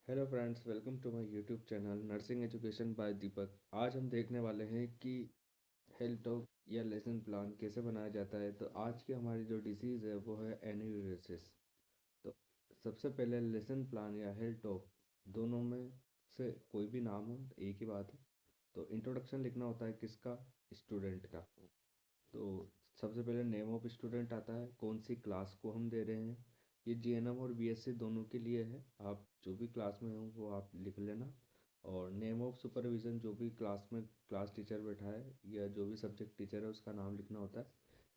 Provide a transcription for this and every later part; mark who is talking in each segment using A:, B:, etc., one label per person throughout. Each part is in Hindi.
A: Hello friends, welcome to my YouTube channel nursing education by Deepak. आज हम देखने वाले हैं कि हेल्थ टॉक या लेसन प्लान कैसे बनाया जाता है। तो आज की हमारी जो डिसीज़ है वो है एन्यूरेसिस। तो सबसे पहले लेसन प्लान या हेल्थ टॉक दोनों में से कोई भी नाम हो, एक ही बात है। तो इंट्रोडक्शन लिखना होता है किसका? स्टूडेंट का। तो सबसे पहले नेम ऑफ स्टूडेंट आता है, कौन सी क्लास को हम दे रहे हैं। ये जीएनएम और बीएससी दोनों के लिए है, आप जो भी क्लास में हो वो आप लिख लेना। और नेम ऑफ सुपरविज़न, जो भी क्लास में क्लास टीचर बैठा है या जो भी सब्जेक्ट टीचर है उसका नाम लिखना होता है।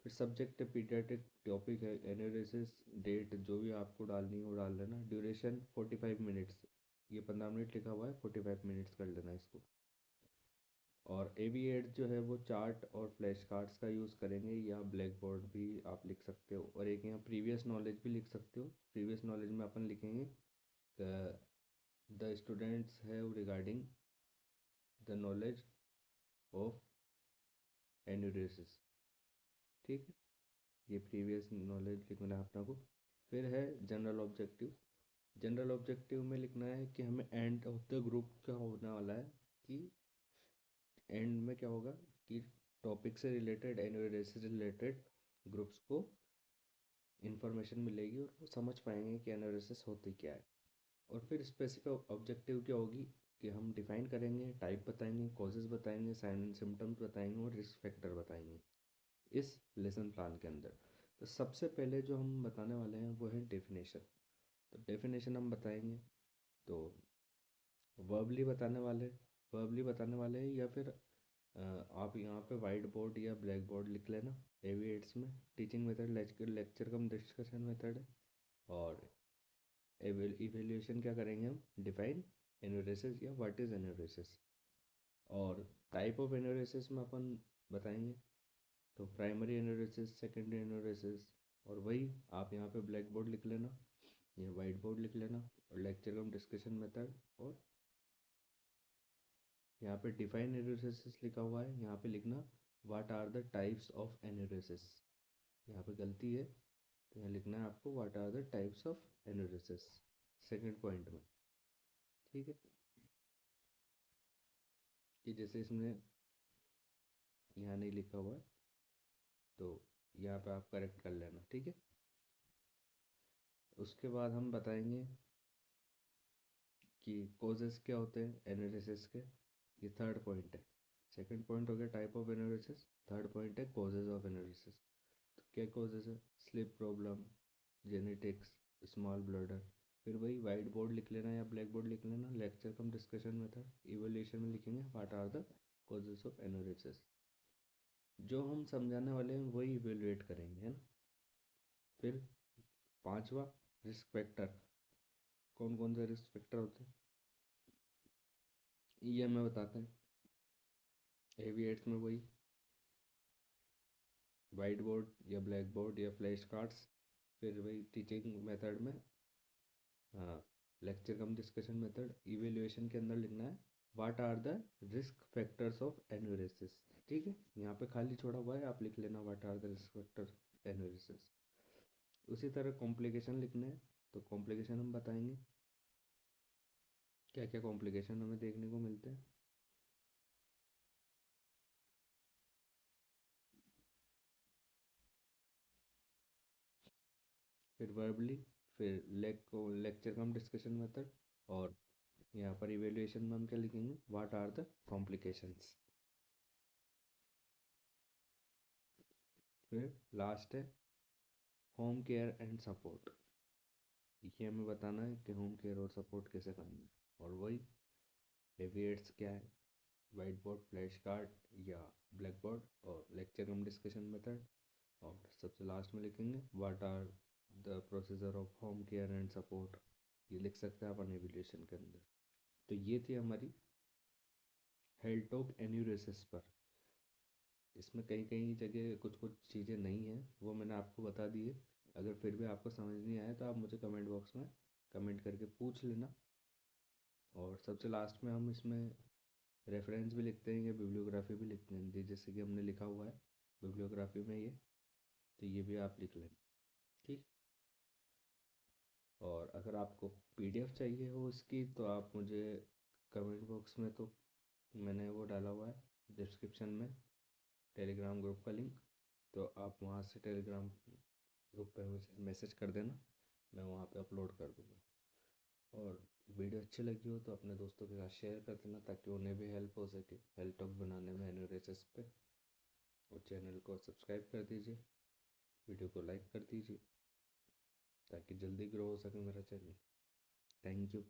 A: फिर सब्जेक्ट पीडियाट्रिक, टॉपिक है एनालिसिस, डेट जो भी आपको डालनी हो डाल लेना। ड्यूरेशन 45 मिनट्स, ये 15 मिनट लिखा हुआ है, 45 मिनट्स कर लेना इसको। और एवी8 जो है वो चार्ट और फ्लैश कार्ड्स का यूज़ करेंगे, या ब्लैक बोर्ड भी आप लिख सकते हो। और एक यहाँ प्रीवियस नॉलेज भी लिख सकते हो। प्रीवियस नॉलेज में अपन लिखेंगे the students have regarding the knowledge of enuresis. ठीक है, ये प्रीवियस नॉलेज लिखना है अपना को। फिर है जनरल ऑब्जेक्टिव। जनरल ऑब्जेक्टिव में लिखना है कि हमें एंड ऑफ द ग्रुप क्या होने वाला है, कि एंड में क्या होगा कि टॉपिक से रिलेटेड, एन्यूरेसिस से रिलेटेड ग्रुप्स को इन्फॉर्मेशन मिलेगी और वो समझ पाएंगे कि एनालिसिस होती क्या है। और फिर स्पेसिफिक ऑब्जेक्टिव क्या होगी कि हम डिफाइन करेंगे, टाइप बताएंगे, कॉजेज बताएंगे, साइन एंड सिम्टम्स बताएंगे और रिस्क फैक्टर बताएंगे इस लेसन प्लान के अंदर। तो सबसे पहले जो हम बताने वाले हैं वो है डेफिनेशन। तो डेफिनेशन हम बताएंगे तो वर्बली बताने वाले हैं, या फिर आप यहाँ पे वाइट बोर्ड या ब्लैक बोर्ड लिख लेना। एवी8 में teaching method lecture cum discussion method है। और इवेल्यूएशन क्या करेंगे हम? डिफाइन एनालिसिस या व्हाट इज एनालिसिस। और टाइप ऑफ एनालिसिस में अपन बताएंगे तो प्राइमरी एनालिसिस, सेकेंडरी एनालिसिस। और वही आप यहाँ पे ब्लैक बोर्ड लिख लेना या वाइट बोर्ड लिख लेना। और लेक्चर कम डिस्कशन मेथड। और यहाँ पे डिफाइन एनालिसिस लिखा हुआ है, यहाँ पे लिखना what are the types of analysis. यहाँ पे गलती है, तो यहाँ लिखना है आपको what are the types of analysis second point में। ठीक है, कि जैसे इसमें यहाँ नहीं लिखा हुआ है तो यहाँ पे आप करेक्ट कर लेना। ठीक है, उसके बाद हम बताएंगे कि कॉजेस क्या होते हैं एनालिसिस के। ये थर्ड पॉइंट है। सेकंड पॉइंट हो गया type of analysis, third point है कॉजेज ऑफ एनालिसिस। तो क्या कॉजेज है? Sleep problem, genetics, small bladder. फिर वही वाइट बोर्ड लिख लेना या ब्लैक बोर्ड लिख लेना, lecture cum discussion method. Evaluation में लिखेंगे what are the causes of analysis. जो हम समझाने वाले हैं वही इवेलुएट करेंगे, है ना। फिर पांचवा, रिस्क फैक्टर। कौन कौन से रिस्क फैक्टर होते हैं ये हमें बताते हैं। एवी8 में वही वाइट बोर्ड या ब्लैक बोर्ड या फ्लैश कार्ड्स। फिर वही टीचिंग मेथड में, हाँ, lecture cum discussion method. Evaluation के अंदर लिखना है what are the risk factors of enuresis. ठीक है, यहाँ पे खाली छोड़ा हुआ है, आप लिख लेना what are the risk factor enuresis. उसी तरह कॉम्प्लिकेशन लिखने हैं, तो कॉम्प्लिकेशन हम बताएंगे क्या क्या कॉम्प्लिकेशन हमें देखने को मिलते हैं। फिर वर्बली, फिर लेक्चर कम डिस्कशन मेथड। और यहाँ पर इवेल्युएशन में हम क्या लिखेंगे? What are the complications. फिर लास्ट है होम केयर एंड सपोर्ट। ये हमें बताना है कि होम केयर और सपोर्ट कैसे करना है। और वही एविएट्स क्या है, वाइट बोर्ड, फ्लैश कार्ड या ब्लैक बोर्ड, और लेक्चर कम डिस्कशन मेथड। और सबसे लास्ट में लिखेंगे what are the procedure of home care and support. ये लिख सकते हैं अपन एविल्यूशन के अंदर। तो ये थी हमारी हेल्थ टॉक एन्यूरेसिस पर। इसमें कहीं कहीं जगह कुछ कुछ चीज़ें नहीं हैं, वो मैंने आपको बता दी है। अगर फिर भी आपको समझ नहीं आया तो आप मुझे कमेंट बॉक्स में कमेंट करके पूछ लेना। और सबसे लास्ट में हम इसमें रेफरेंस भी लिखते हैं या बिब्लियोग्राफी भी लिखते हैं, जैसे कि हमने लिखा हुआ है बिब्लियोग्राफी में ये। तो ये भी आप लिख लें। ठीक। और अगर आपको पीडीएफ चाहिए हो इसकी तो आप मुझे कमेंट बॉक्स में, तो मैंने वो डाला हुआ है डिस्क्रिप्शन में टेलीग्राम ग्रुप का लिंक, तो आप वहाँ से टेलीग्राम ग्रुप पे मुझे मैसेज कर देना, मैं वहाँ पे अपलोड कर दूँगा। और वीडियो अच्छी लगी हो तो अपने दोस्तों के साथ शेयर कर देना ताकि उन्हें भी हेल्प हो सके हेल्थ टॉक बनाने में एनयूरेसिस पे। और चैनल को सब्सक्राइब कर दीजिए, वीडियो को लाइक कर दीजिए ताकि जल्दी ग्रो हो सके मेरा चैनल। Thank you.